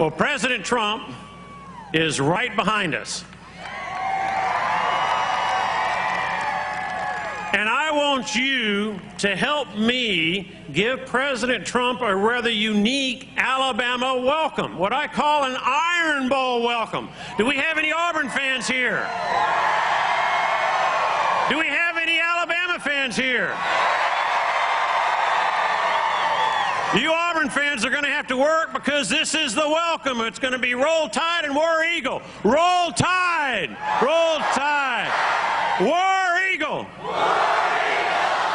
Well, President Trump is right behind us. And I want you to help me give President Trump a rather unique Alabama welcome, what I call an Iron Bowl welcome. Do we have any Auburn fans here? Do we have any Alabama fans here? You Auburn fans are going to have to work because this is the welcome. It's going to be Roll Tide and War Eagle. Roll Tide! Roll Tide! War Eagle!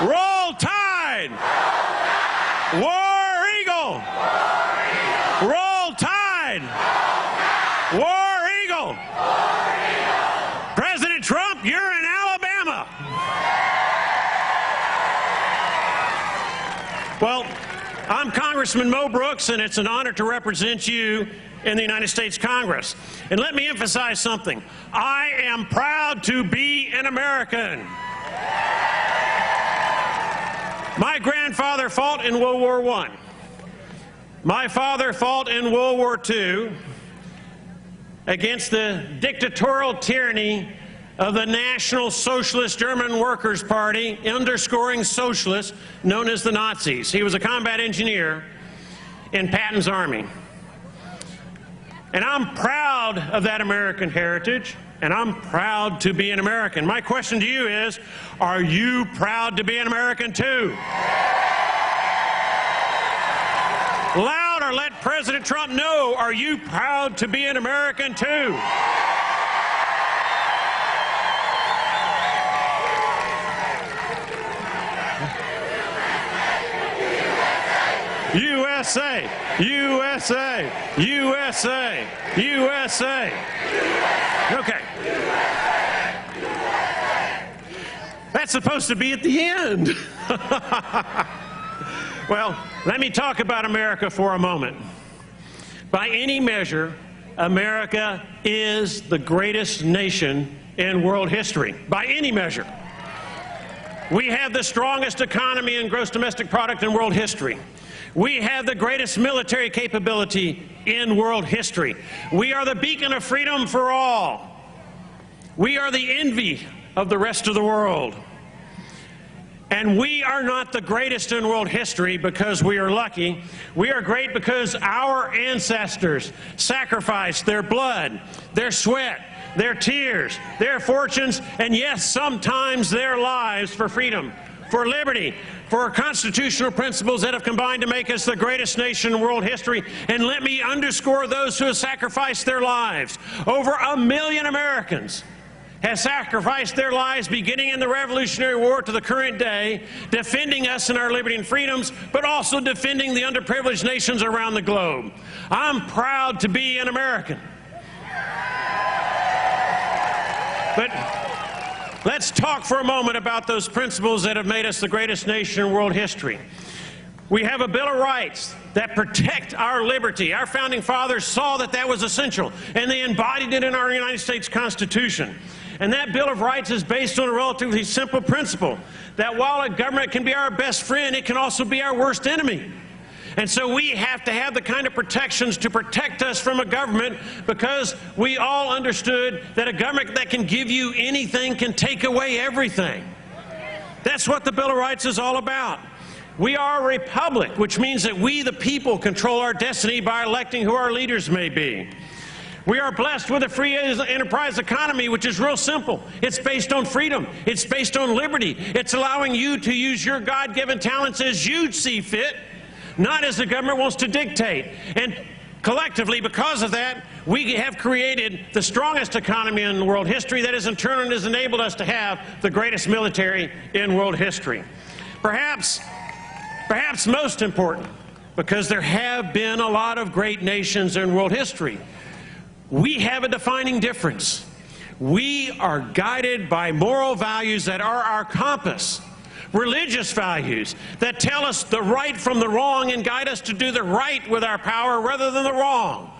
Roll Tide! War Eagle! Roll Tide! War Eagle! President Trump, you're in Alabama. Well, I'm Congressman Mo Brooks, and it's an honor to represent you in the United States Congress. And let me emphasize something. I am proud to be an American. My grandfather fought in World War I. My father fought in World War II against the dictatorial tyranny of the National Socialist German Workers' Party, underscoring socialists, known as the Nazis. He was a combat engineer in Patton's army. And I'm proud of that American heritage, and I'm proud to be an American. My question to you is, are you proud to be an American too? Louder, let President Trump know, are you proud to be an American too? USA, USA, USA, USA. Okay. That's supposed to be at the end. Well, let me talk about America for a moment. By any measure, America is the greatest nation in world history. By any measure. We have the strongest economy and gross domestic product in world history. We have the greatest military capability in world history. We are the beacon of freedom for all. We are the envy of the rest of the world. And we are not the greatest in world history because we are lucky. We are great because our ancestors sacrificed their blood, their sweat, their tears, their fortunes, and yes, sometimes their lives for freedom, for liberty, for constitutional principles that have combined to make us the greatest nation in world history. And let me underscore those who have sacrificed their lives. Over 1 million Americans have sacrificed their lives beginning in the Revolutionary War to the current day, defending us and our liberty and freedoms, but also defending the underprivileged nations around the globe. I'm proud to be an American. But let's talk for a moment about those principles that have made us the greatest nation in world history. We have a Bill of Rights that protect our liberty. Our founding fathers saw that that was essential, and they embodied it in our United States Constitution. And that Bill of Rights is based on a relatively simple principle, that while a government can be our best friend, it can also be our worst enemy. And so we have to have the kind of protections to protect us from a government, because we all understood that a government that can give you anything can take away everything. That's what the Bill of Rights is all about. We are a republic, which means that we, the people, control our destiny by electing who our leaders may be. We are blessed with a free enterprise economy, which is real simple. It's based on freedom. It's based on liberty. It's allowing you to use your God-given talents as you see fit, not as the government wants to dictate. And collectively, because of that, we have created the strongest economy in world history that has in turn has enabled us to have the greatest military in world history. Perhaps most important, because there have been a lot of great nations in world history, we have a defining difference. We are guided by moral values that are our compass. Religious values that tell us the right from the wrong and guide us to do the right with our power rather than the wrong.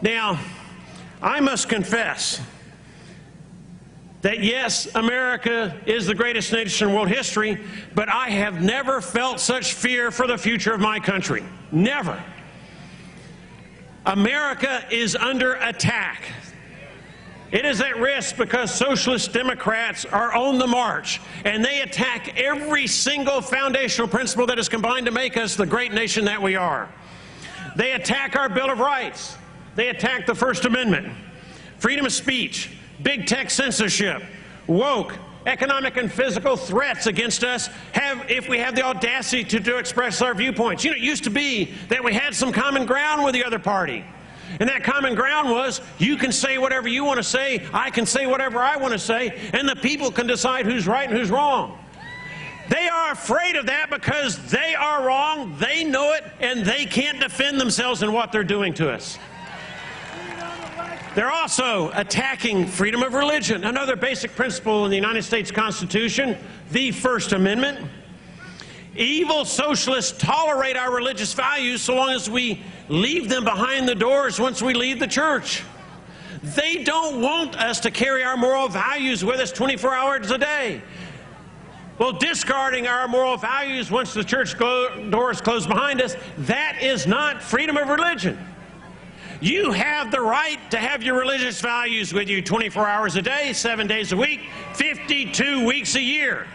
Now, I must confess that yes, America is the greatest nation in world history, but I have never felt such fear for the future of my country. Never. America is under attack. It is at risk because socialist Democrats are on the march, and they attack every single foundational principle that is combined to make us the great nation that we are. They attack our Bill of Rights. They attack the First Amendment, freedom of speech, big tech censorship, woke, economic and physical threats against us if we have the audacity to express our viewpoints. You know, it used to be that we had some common ground with the other party. And that common ground was, you can say whatever you want to say, I can say whatever I want to say, and the people can decide who's right and who's wrong. They are afraid of that because they are wrong, they know it, and they can't defend themselves in what they're doing to us. They're also attacking freedom of religion, another basic principle in the United States Constitution, the First Amendment. Evil socialists tolerate our religious values so long as we leave them behind the doors once we leave the church. They don't want us to carry our moral values with us 24 hours a day. Well, discarding our moral values once the church doors close behind us, that is not freedom of religion. You have the right to have your religious values with you 24 hours a day, 7 days a week, 52 weeks a year.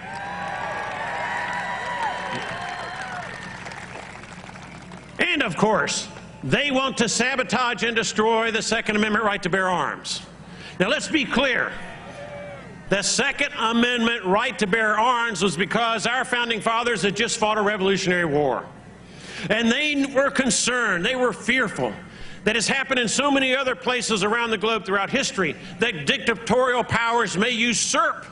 And of course, they want to sabotage and destroy the Second Amendment right to bear arms. Now let's be clear. The Second Amendment right to bear arms was because our founding fathers had just fought a Revolutionary War. And they were concerned, they were fearful, that has happened in so many other places around the globe throughout history, that dictatorial powers may usurp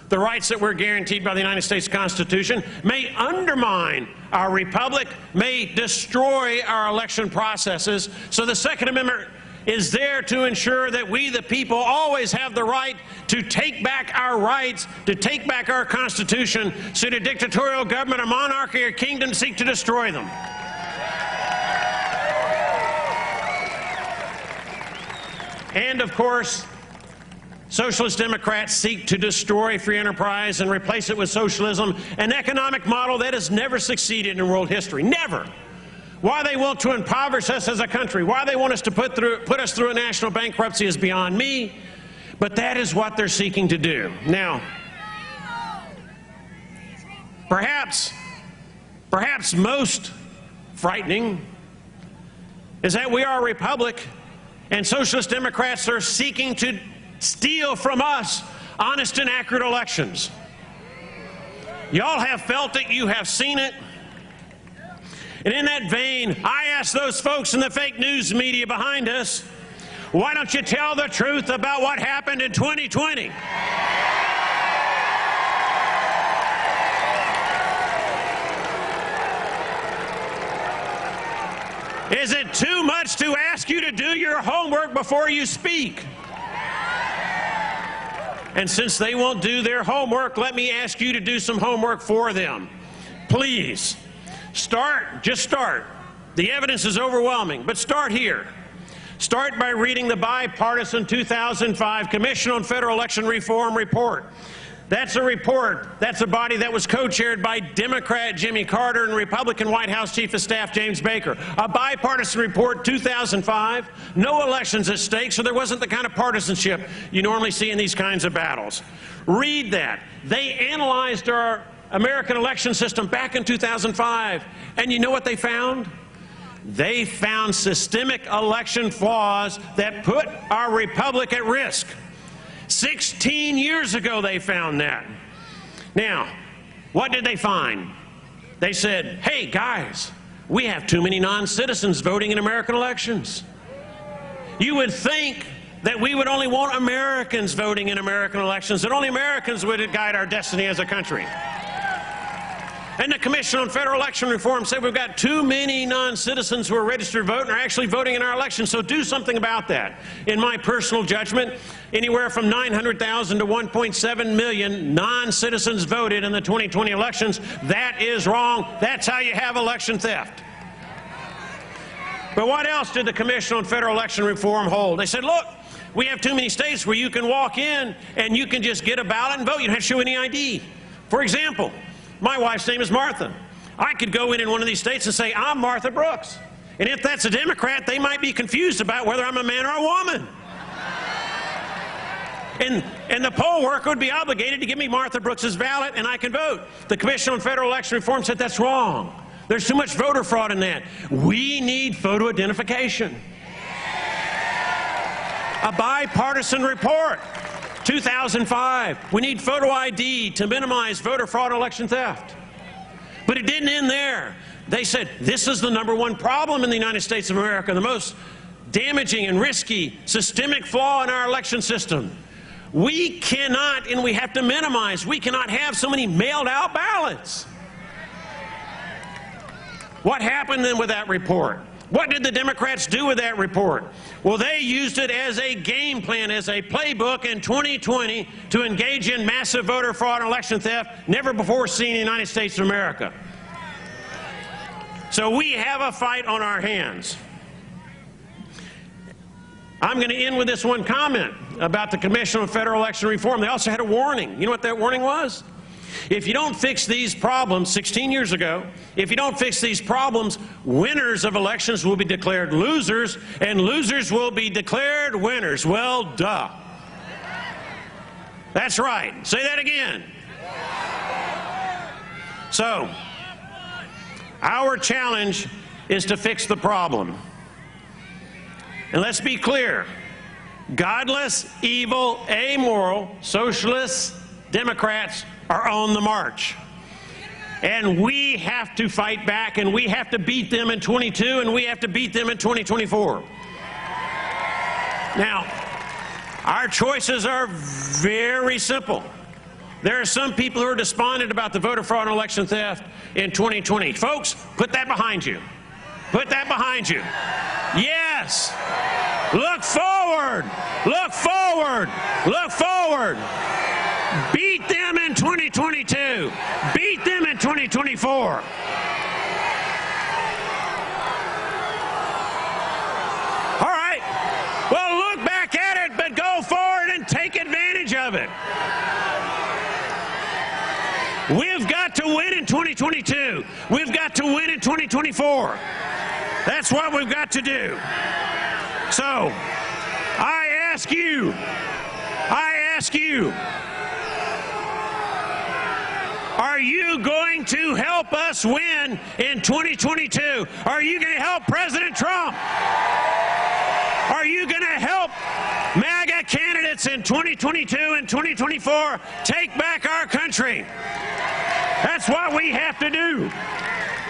the rights that were guaranteed by the United States Constitution, may undermine our republic, may destroy our election processes. So the Second Amendment is there to ensure that we, the people, always have the right to take back our rights, to take back our Constitution, should a dictatorial government, a monarchy, or kingdom seek to destroy them. And of course, Socialist Democrats seek to destroy free enterprise and replace it with socialism, an economic model that has never succeeded in world history. Never. Why they want to impoverish us as a country, why they want us to put us through a national bankruptcy is beyond me, but that is what they're seeking to do. Now, perhaps most frightening is that we are a republic, and Socialist Democrats are seeking to steal from us honest and accurate elections. Y'all have felt it, you have seen it. And in that vein, I ask those folks in the fake news media behind us, why don't you tell the truth about what happened in 2020? Is it too much to ask you to do your homework before you speak? And since they won't do their homework, let me ask you to do some homework for them. Please, just start. The evidence is overwhelming, but start here. Start by reading the bipartisan 2005 Commission on Federal Election Reform report. That's a report, that's a body that was co-chaired by Democrat Jimmy Carter and Republican White House Chief of Staff James Baker. A bipartisan report, 2005, no elections at stake, so there wasn't the kind of partisanship you normally see in these kinds of battles. Read that. They analyzed our American election system back in 2005, and you know what they found? They found systemic election flaws that put our republic at risk. 16 years ago they found that. Now, what did they find? They said, hey guys, we have too many non-citizens voting in American elections. You would think that we would only want Americans voting in American elections, that only Americans would guide our destiny as a country. And the Commission on Federal Election Reform said we've got too many non-citizens who are registered to vote and are actually voting in our elections, so do something about that. In my personal judgment, anywhere from 900,000 to 1.7 million non-citizens voted in the 2020 elections. That is wrong. That's how you have election theft. But what else did the Commission on Federal Election Reform hold? They said, look, we have too many states where you can walk in and you can just get a ballot and vote. You don't have to show any ID. For example, my wife's name is Martha. I could go in one of these states and say, I'm Martha Brooks. And if that's a Democrat, they might be confused about whether I'm a man or a woman. And the poll worker would be obligated to give me Martha Brooks's ballot and I can vote. The Commission on Federal Election Reform said that's wrong. There's too much voter fraud in that. We need photo identification. A bipartisan report, 2005. We need photo ID to minimize voter fraud and election theft. But it didn't end there. They said this is the #1 problem in the United States of America, the most damaging and risky systemic flaw in our election system. We cannot, and we have to minimize, we cannot have so many mailed out ballots. What happened then with that report? What did the Democrats do with that report? Well, they used it as a game plan, as a playbook in 2020 to engage in massive voter fraud and election theft never before seen in the United States of America. So we have a fight on our hands. I'm going to end with this one comment about the Commission on Federal Election Reform. They also had a warning. You know what that warning was? If you don't fix these problems, 16 years ago, if you don't fix these problems, winners of elections will be declared losers, and losers will be declared winners. Well, duh. That's right. Say that again. So, our challenge is to fix the problem. And let's be clear, godless, evil, amoral, socialists, Democrats are on the march. And we have to fight back, and we have to beat them in 22, and we have to beat them in 2024. Now, our choices are very simple. There are some people who are despondent about the voter fraud and election theft in 2020. Folks, put that behind you. Put that behind you. Yes. Look forward. Look forward. Look forward. Beat them in 2022. Beat them in 2024. All right. Well, look back at it, but go forward and take advantage of it. We've got to win in 2022. We've got to win in 2024. That's what we've got to do. So, I ask you, are you going to help us win in 2022? Are you going to help President Trump? Are you going to help MAGA candidates in 2022 and 2024 take back our country? That's what we have to do.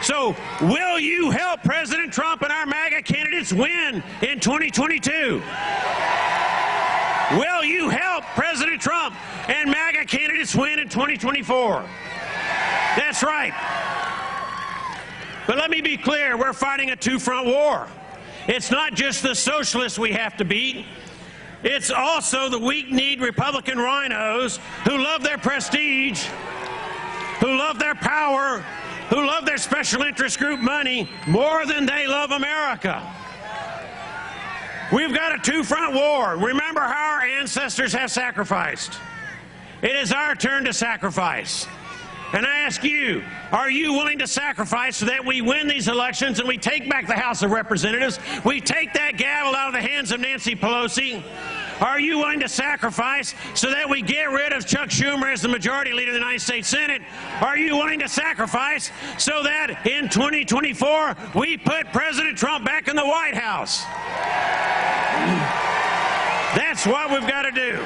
So, will you help President Trump and our MAGA candidates win in 2022? Will you help President Trump and MAGA candidates win in 2024? That's right. But let me be clear, we're fighting a two-front war. It's not just the socialists we have to beat. It's also the weak-kneed Republican rhinos who love their prestige, who love their power, who love their special interest group money more than they love America. We've got a two-front war. Remember how our ancestors have sacrificed. It is our turn to sacrifice. And I ask you, are you willing to sacrifice so that we win these elections and we take back the House of Representatives? We take that gavel out of the hands of Nancy Pelosi? Are you willing to sacrifice so that we get rid of Chuck Schumer as the majority leader of the United States Senate? Are you willing to sacrifice so that in 2024 we put President Trump back in the White House? That's what we've got to do.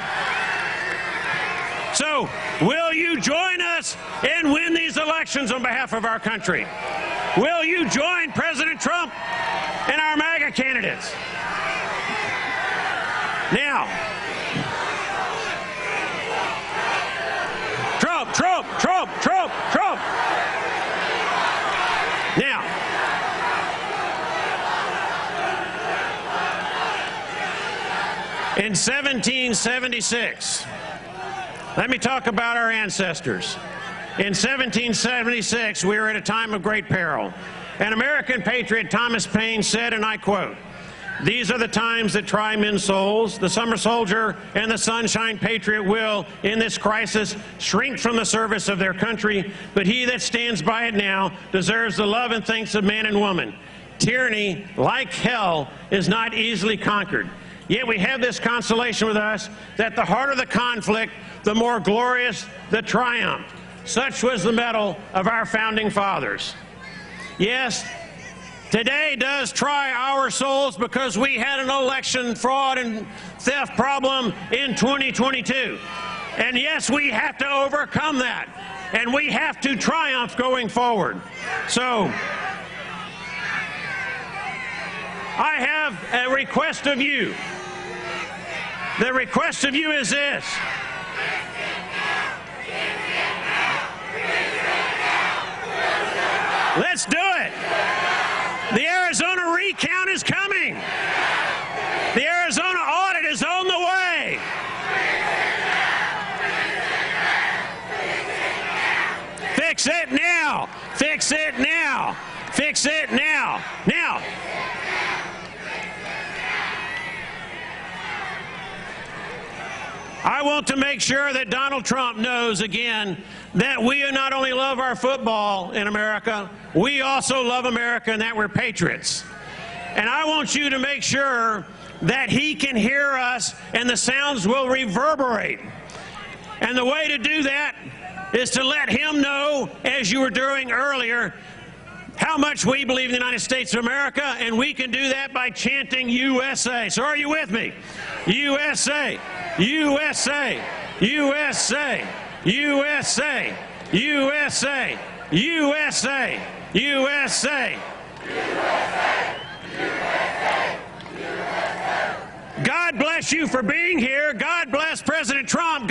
So, will you join us and win these elections on behalf of our country? Will you join President Trump and our MAGA candidates? Now, Trump, Trump, Trump, Trump, Trump. Now, in 1776, let me talk about our ancestors. In 1776, we were at a time of great peril. An American patriot, Thomas Paine, said, and I quote, "These are the times that try men's souls. The summer soldier and the sunshine patriot will, in this crisis, shrink from the service of their country, but he that stands by it now deserves the love and thanks of man and woman. tyranny, like hell, is not easily conquered. Yet we have this consolation with us, that the harder the conflict, the more glorious the triumph. Such was the mettle of our founding fathers. Yes, today does try our souls because we had an election fraud and theft problem in 2022. And yes, we have to overcome that. And we have to triumph going forward. So, I have a request of you. The request of you is this. Let's do it. The Arizona recount is coming. The Arizona audit is on the way. Fix it now. Fix it now. Fix it now. Now. I want to make sure that Donald Trump knows again that we not only love our football in America, we also love America and that we're patriots. And I want you to make sure that he can hear us and the sounds will reverberate. And the way to do that is to let him know, as you were doing earlier, how much we believe in the United States of America, and we can do that by chanting USA. So are you with me? USA, USA, USA, USA, USA, USA, USA. God bless you for being here. God bless President Trump.